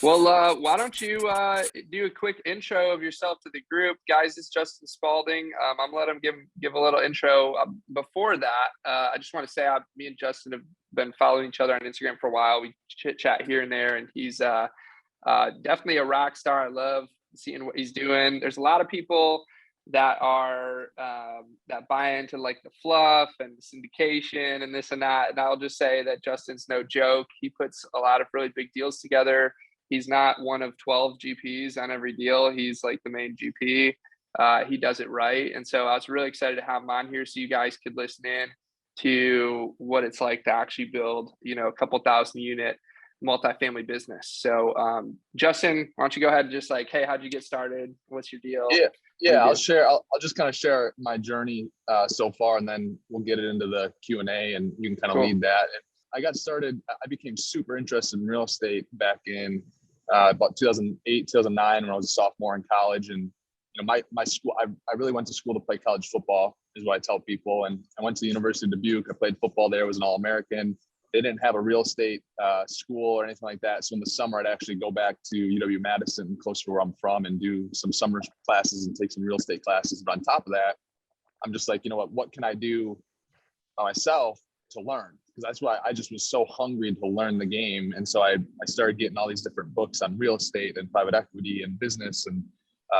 Well, why don't you do a quick intro of yourself to the group, guys? It's Justin Spalding. I'm gonna let him give a little intro. Before that, I just want to say, me and Justin have been following each other on Instagram for a while. We chit chat here and there, and he's definitely a rock star. I love seeing what he's doing. There's a lot of people that are that buy into like the fluff and the syndication and this and that. And I'll just say that Justin's no joke. He puts a lot of really big deals together. He's not one of 12 GPs on every deal. He's like the main GP. He does it right. And so I was really excited to have him on here so you guys could listen in to what it's like to actually build, a couple thousand unit multifamily business. So Justin, why don't you go ahead and just like, hey, how'd you get started? What's your deal? Yeah. I'll just kind of share my journey so far, and then we'll get it into the Q&A and you can kind of lead that. And I got started, I became super interested in real estate back in about 2008, 2009 when I was a sophomore in college. And my school, I really went to school to play college football, is what I tell people. And I went to the University of Dubuque. I played football there, was an All-American. They didn't have a real estate school or anything like that. So in the summer, I'd actually go back to UW-Madison, close to where I'm from, and do some summer classes and take some real estate classes. But on top of that, I'm just like, what can I do by myself to learn? Because that's why I just was so hungry to learn the game. And so I started getting all these different books on real estate and private equity and business and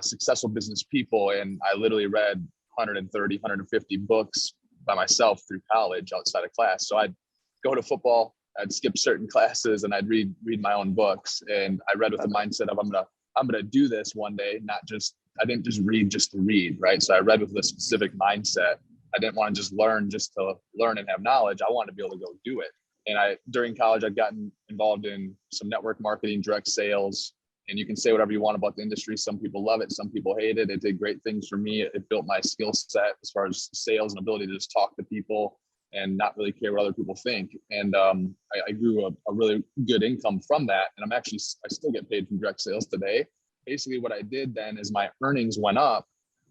successful business people. And I literally read 130, 150 books by myself through college outside of class. So I'd go to football, I'd skip certain classes, and I'd read my own books. And I read with the mindset of I'm gonna do this one day, I didn't just read just to read, right? So I read with a specific mindset. I didn't want to just learn to learn and have knowledge. I wanted to be able to go do it. And during college, I'd gotten involved in some network marketing, direct sales, and you can say whatever you want about the industry. Some people love it, some people hate it. It did great things for me. It built my skill set as far as sales and ability to just talk to people and not really care what other people think. And I grew a really good income from that. And I still get paid from direct sales today. Basically what I did then is my earnings went up.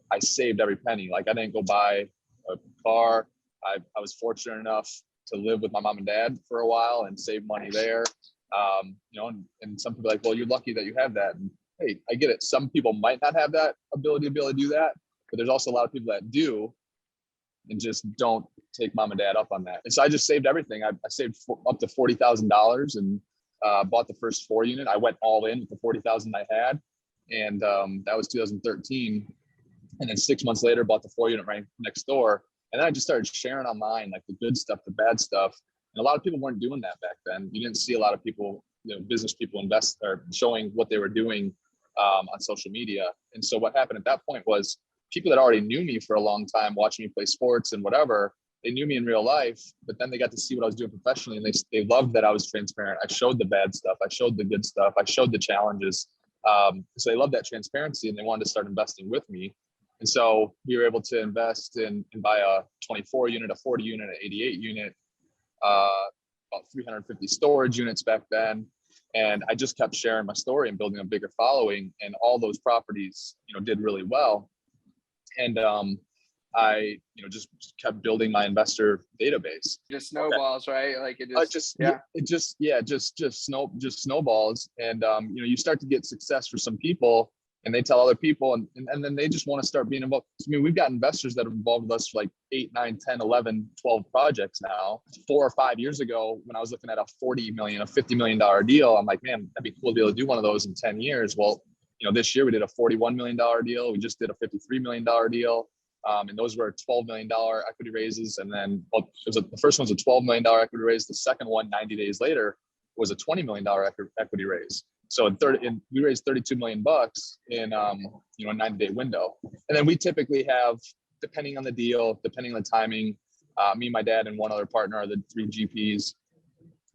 I saved every penny. Like I didn't go buy a car. I was fortunate enough to live with my mom and dad for a while and save money there. And some people are like, well, you're lucky that you have that. And hey, I get it. Some people might not have that ability to be able to do that, but there's also a lot of people that do and just don't take mom and dad up on that. And so I just saved everything. I saved up to $40,000 and bought the first 4 unit. I went all in with the $40,000 I had. And that was 2013. And then 6 months later, bought the 4 unit right next door. And then I just started sharing online, like the good stuff, the bad stuff. And a lot of people weren't doing that back then. You didn't see a lot of people, business people invest or showing what they were doing on social media. And so what happened at that point was people that already knew me for a long time, watching me play sports and whatever, they knew me in real life, but then they got to see what I was doing professionally. And they loved that I was transparent. I showed the bad stuff. I showed the good stuff. I showed the challenges. So they loved that transparency and they wanted to start investing with me. And so we were able to invest and buy a 24 unit, a 40 unit, an 88 unit, about 350 storage units back then. And I just kept sharing my story and building a bigger following, and all those properties, did really well. And I, just kept building my investor database. Just snowballs, right? Like it just snowballs. And, you start to get success for some people and they tell other people and then they just want to start being involved. I mean, we've got investors that have involved with us for like 8, 9, 10, 11, 12 projects now. 4 or 5 years ago, when I was looking at a $40 million, a $50 million deal, I'm like, man, that'd be cool to be able to do one of those in 10 years. Well, this year we did a $41 million deal. We just did a $53 million deal. And those were $12 million equity raises. And then the first one was a $12 million equity raise. The second one, 90 days later, was a $20 million equity raise. So we raised $32 million in a 90-day window. And then we typically have, depending on the deal, depending on the timing, me, my dad, and one other partner are the 3 GPs.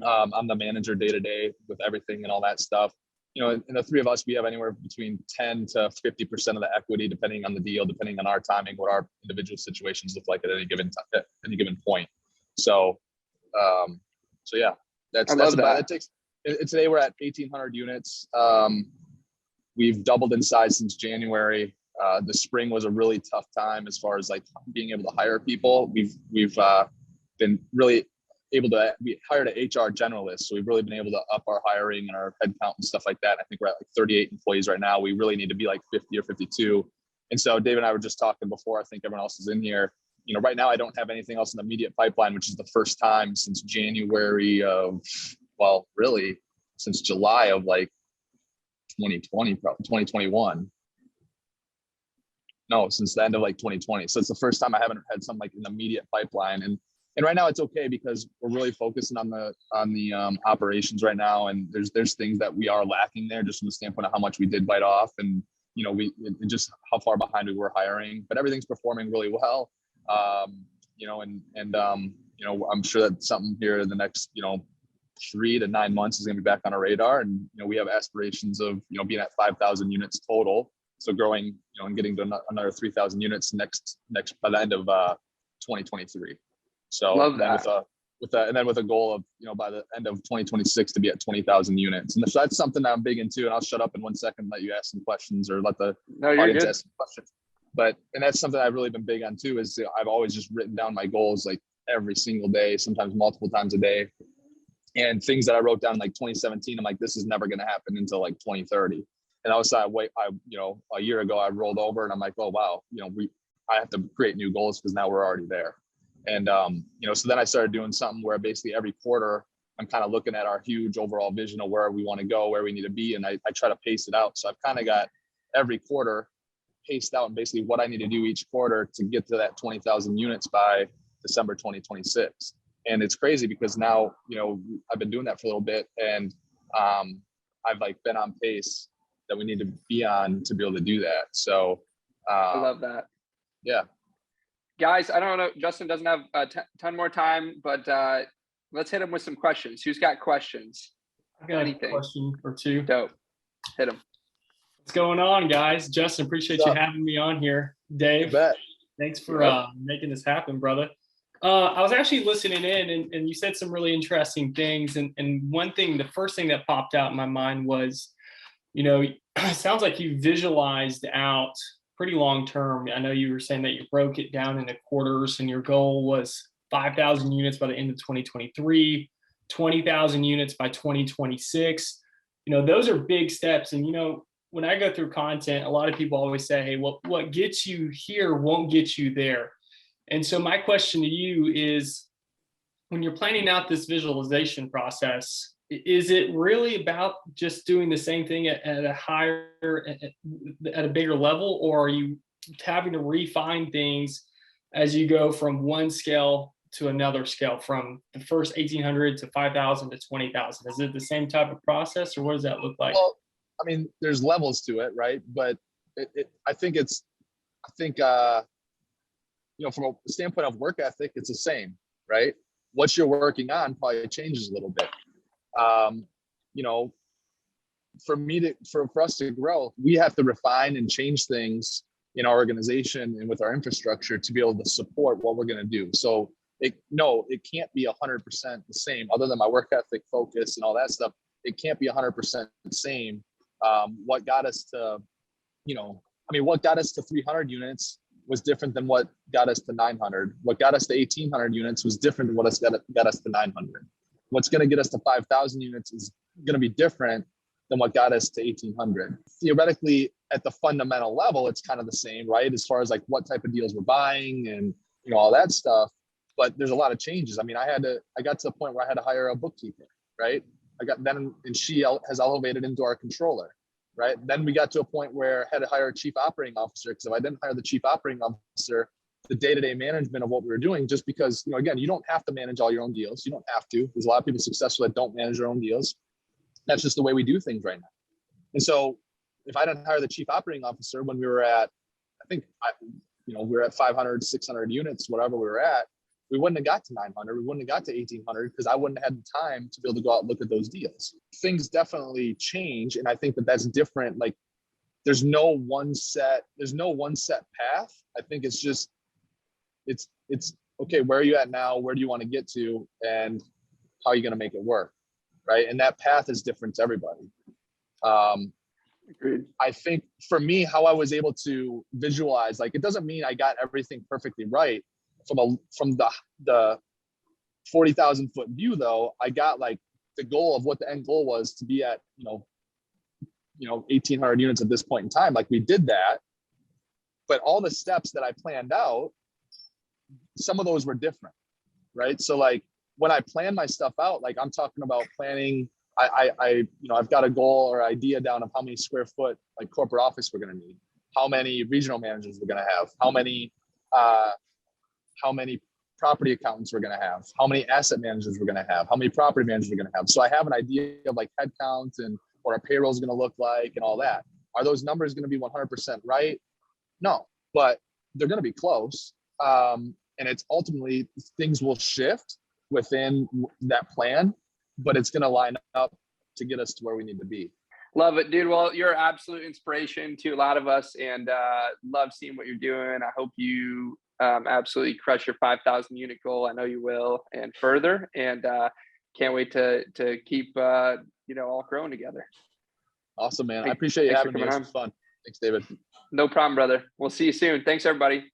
I'm the manager day to day with everything and all that stuff. And the 3 of us, we have anywhere between 10 to 50% of the equity, depending on the deal, depending on our timing, what our individual situations look like at any given point. So yeah, that's about it. Today we're at 1,800 units. We've doubled in size since January. The spring was a really tough time as far as like being able to hire people. We've been really we hired an HR generalist. So we've really been able to up our hiring and our headcount and stuff like that. I think we're at like 38 employees right now. We really need to be like 50 or 52. And so Dave and I were just talking before, I think everyone else is in here. Right now I don't have anything else in the immediate pipeline, which is the first time since January of, well, really since July of like 2020, probably 2021. No, since the end of like 2020. So it's the first time I haven't had some like an immediate pipeline. And right now it's okay because we're really focusing on the operations right now. And there's things that we are lacking there just from the standpoint of how much we did bite off and, just how far behind we were hiring, but everything's performing really well. I'm sure that something here in the next, 3 to 9 months is going to be back on our radar. And, we have aspirations of, being at 5,000 units total. So growing, and getting to another 3,000 units next by the end of 2023. So love that. And then with a goal of, by the end of 2026 to be at 20,000 units. And that's something that I'm big into. And I'll shut up in 1 second and let you ask some questions or let the audience ask some questions. And that's something I've really been big on too, is I've always just written down my goals like every single day, sometimes multiple times a day. And things that I wrote down in like 2017, I'm like, this is never going to happen until like 2030. And a year ago I rolled over and I'm like, oh, wow, I have to create new goals because now we're already there. And, so then I started doing something where basically every quarter I'm kind of looking at our huge overall vision of where we want to go, where we need to be. And I try to pace it out. So I've kind of got every quarter paced out and basically what I need to do each quarter to get to that 20,000 units by December 2026. And it's crazy because now, I've been doing that for a little bit and I've like been on pace that we need to be on to be able to do that. So I love that. Yeah. Guys, I don't know. Justin doesn't have a ton more time, but let's hit him with some questions. Who's got questions? I got a question or two. Dope. Hit him. What's going on, guys? Justin, appreciate you having me on here. Dave, thanks for making this happen, brother. I was actually listening in and you said some really interesting things. And one thing, the first thing that popped out in my mind was, it sounds like you visualized out pretty long term. I know you were saying that you broke it down into quarters and your goal was 5,000 units by the end of 2023, 20,000 units by 2026. Those are big steps. And, when I go through content, a lot of people always say, hey, what gets you here won't get you there. And so my question to you is, when you're planning out this visualization process, is it really about just doing the same thing at a bigger level, or are you having to refine things as you go from one scale to another scale, from the first 1,800 to 5,000 to 20,000? Is it the same type of process, or what does that look like? Well, I mean, there's levels to it, right? But I think from a standpoint of work ethic, it's the same, right? What you're working on probably changes a little bit. For us to grow, we have to refine and change things in our organization and with our infrastructure to be able to support what we're going to do. So it can't be 100% the same, other than my work ethic, focus, and all that stuff. It can't be 100% the same. What got us to 300 units was different than what got us to 900. What got us to 1,800 units was different than what got us to 900. What's going to get us to 5,000 units is going to be different than what got us to 1,800. Theoretically, at the fundamental level, it's kind of the same, right? As far as like what type of deals we're buying and all that stuff. But there's a lot of changes. I mean, I got to the point where I had to hire a bookkeeper, right? And she has elevated into our controller, right? Then we got to a point where I had to hire a chief operating officer, because if I didn't hire the chief operating officer, the day-to-day management of what we were doing, just because, again, you don't have to manage all your own deals. You don't have to. There's a lot of people successful that don't manage their own deals. That's just the way we do things right now. And so if I didn't hire the chief operating officer when we were at, we were at 500, 600 units, whatever we were at, we wouldn't have got to 900. We wouldn't have got to 1,800 because I wouldn't have had the time to be able to go out and look at those deals. Things definitely change. And I think that that's different. Like there's no one set path. I think it's just, it's okay, where are you at now? Where do you want to get to? And how are you going to make it work? Right. And that path is different to everybody. Agreed. I think for me, how I was able to visualize, like, it doesn't mean I got everything perfectly right from 40,000 foot view though, I got like the goal of what the end goal was to be at, 1,800 units at this point in time. Like we did that, but all the steps that I planned out, some of those were different, right? So like when I plan my stuff out, like I'm talking about planning, I've got a goal or idea down of how many square foot like corporate office we're going to need, how many regional managers we're going to have, how many property accountants we're going to have, how many asset managers we're going to have, how many property managers we're going to have. So I have an idea of like headcount and what our payroll is going to look like and all that. Are those numbers going to be 100% right? No, but they're going to be close. And it's ultimately things will shift within that plan, but it's going to line up to get us to where we need to be. Love it, dude. Well, you're absolute inspiration to a lot of us, and love seeing what you're doing. I hope you absolutely crush your 5,000 unit goal. I know you will, and further. And can't wait to keep all growing together. Awesome, man. I appreciate you having me. It was fun. Thanks, David. No problem, brother. We'll see you soon. Thanks, everybody.